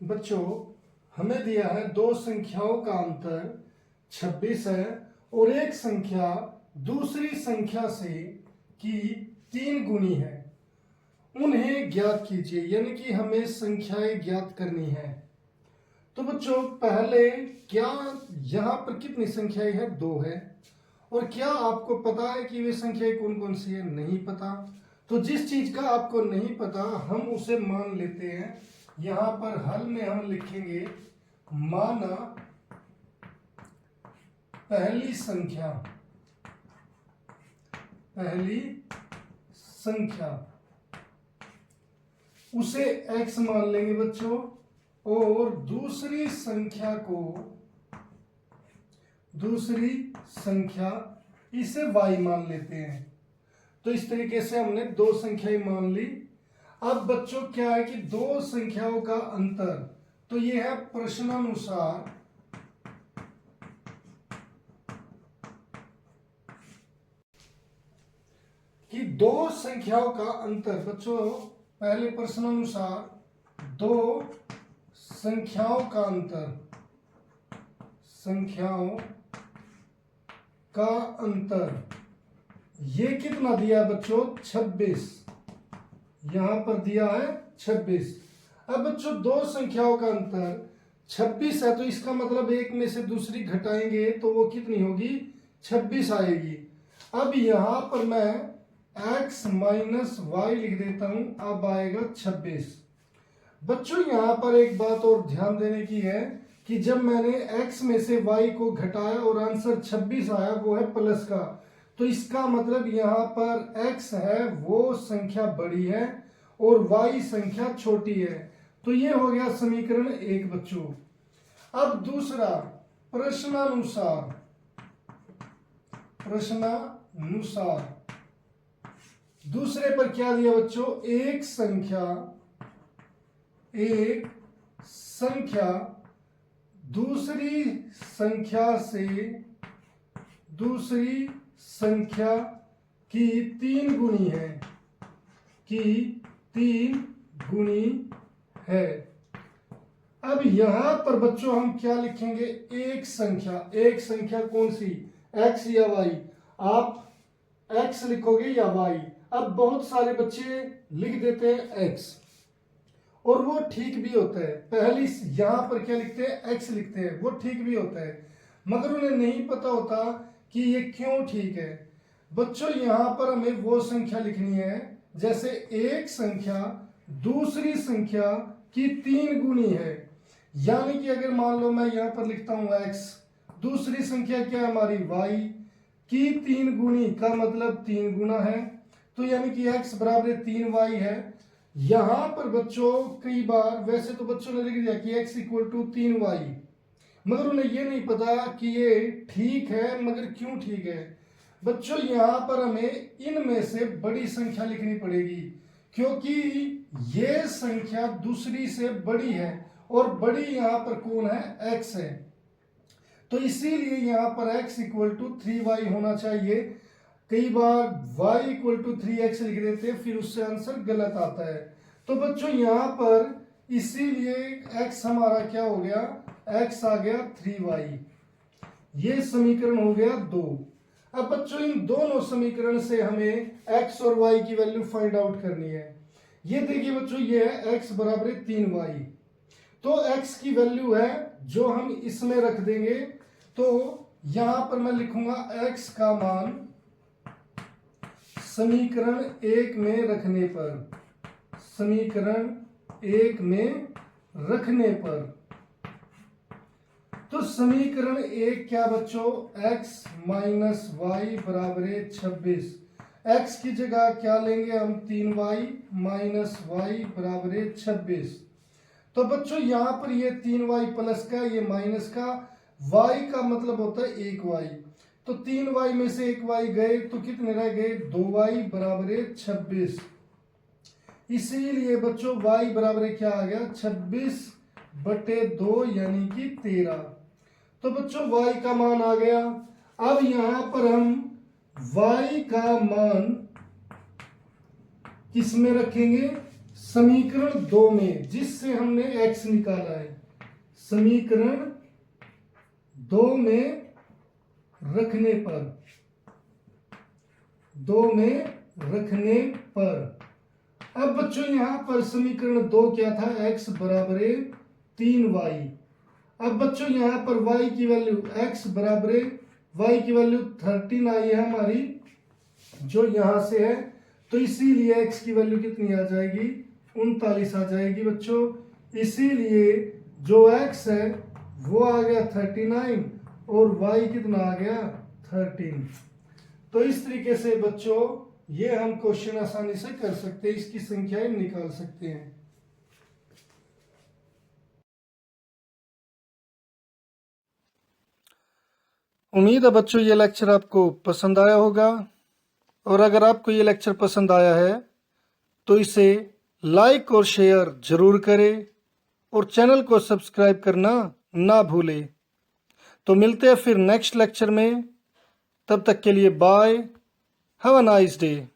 बच्चों हमें दिया है दो संख्याओं का अंतर 26 है और एक संख्या दूसरी संख्या से की 3 गुनी है। उन्हें ज्ञात कीजिए, यानी कि हमें संख्याएं ज्ञात करनी है। तो बच्चों पहले क्या यहाँ पर कितनी संख्याएं है? 2 है। और क्या आपको पता है कि वे संख्याएं कौन कौन सी है? नहीं पता। तो जिस चीज का आपको नहीं पता हम उसे मान लेते हैं। यहां पर हल में हम लिखेंगे माना पहली संख्या उसे x मान लेंगे बच्चों, और दूसरी संख्या इसे y मान लेते हैं। तो इस तरीके से हमने दो संख्याएं मान ली। अब बच्चों क्या है कि दो संख्याओं का अंतर, तो ये है प्रश्नानुसार कि दो संख्याओं का अंतर। बच्चों पहले प्रश्नानुसार दो संख्याओं का अंतर ये कितना दिया बच्चों? 26। यहां पर दिया है 26। अब बच्चों दो संख्याओं का अंतर 26 है, तो इसका मतलब एक में से दूसरी घटाएंगे तो वो कितनी होगी? 26 आएगी। अब यहां पर मैं x माइनस वाई लिख देता हूं, अब आएगा 26। बच्चों यहां पर एक बात और ध्यान देने की है कि जब मैंने x में से y को घटाया और आंसर 26 आया, वो है प्लस का, तो इसका मतलब यहां पर x है वो संख्या बड़ी है और y संख्या छोटी है। तो ये हो गया समीकरण 1 बच्चों। अब दूसरा प्रश्नानुसार दूसरे पर क्या दिया बच्चों? एक संख्या दूसरी संख्या की 3 गुनी है। अब यहां पर बच्चों हम क्या लिखेंगे? एक संख्या कौन सी? x या y? आप x लिखोगे या y? अब बहुत सारे बच्चे लिख देते हैं x, और वो ठीक भी होता है। पहली यहां पर क्या लिखते हैं? x लिखते हैं, वो ठीक भी होता है, मगर उन्हें नहीं पता होता कि ये क्यों ठीक है। बच्चों यहां पर हमें वो संख्या लिखनी है जैसे एक संख्या दूसरी संख्या की 3 गुनी है। यानी कि अगर मान लो मैं यहां पर लिखता हूं x, दूसरी संख्या क्या है हमारी? y की 3 गुनी का मतलब 3 गुना है, तो यानी कि x बराबर 3y है। यहां पर बच्चों कई बार वैसे तो बच्चों ने लिख दिया कि x इक्वल टू 3y, मगर उन्हें ये नहीं पता कि ये ठीक है, मगर क्यों ठीक है। बच्चों यहां पर हमें इनमें से बड़ी संख्या लिखनी पड़ेगी, क्योंकि ये संख्या दूसरी से बड़ी है और बड़ी यहां पर कौन है? x है। तो इसीलिए यहां पर x इक्वल टू 3y होना चाहिए। कई बार y इक्वल टू 3x लिख देते हैं, फिर उससे आंसर गलत आता है। तो बच्चों यहां पर इसीलिए x हमारा क्या हो गया? x आ गया 3y। ये समीकरण हो गया 2। अब बच्चों इन दोनों समीकरण से हमें x और y की वैल्यू फाइंड आउट करनी है। ये देखिए बच्चों, ये है x बराबर 3y, तो x की वैल्यू है जो हम इसमें रख देंगे। तो यहां पर मैं लिखूंगा x का मान समीकरण 1 में रखने पर, तो समीकरण 1 क्या बच्चों? x माइनस वाई बराबर 26। x की जगह क्या लेंगे हम? 3y माइनस वाई बराबर 26। तो बच्चों यहां पर ये 3y प्लस का, ये माइनस का, y का मतलब होता है 1y, तो 3y में से 1y गए तो कितने रह गए? 2y बराबर 26। इसीलिए बच्चों y बराबर क्या आ गया? 26/2 यानी कि 13। तो बच्चों y का मान आ गया। अब यहां पर हम y का मान किस में रखेंगे? समीकरण 2 में जिससे हमने x निकाला है, समीकरण 2 में रखने पर अब बच्चों यहां पर समीकरण 2 क्या था, x बराबर 3y। अब बच्चों यहां पर y की वैल्यू x बराबर y की वैल्यू 13 आई है हमारी, जो यहां से है, तो इसीलिए x की वैल्यू कितनी आ जाएगी, 39 आ जाएगी बच्चों। इसीलिए जो x है वो आ गया 39 और y कितना आ गया 13। तो इस तरीके से बच्चों ये हम क्वेश्चन आसानी से कर सकते हैं, इसकी संख्याएं निकाल सकते हैं। उम्मीद है बच्चों ये लेक्चर आपको पसंद आया होगा, और अगर आपको ये लेक्चर पसंद आया है तो इसे लाइक और शेयर जरूर करें और चैनल को सब्सक्राइब करना ना भूलें। तो मिलते हैं फिर नेक्स्ट लेक्चर में, तब तक के लिए bye, have a nice day.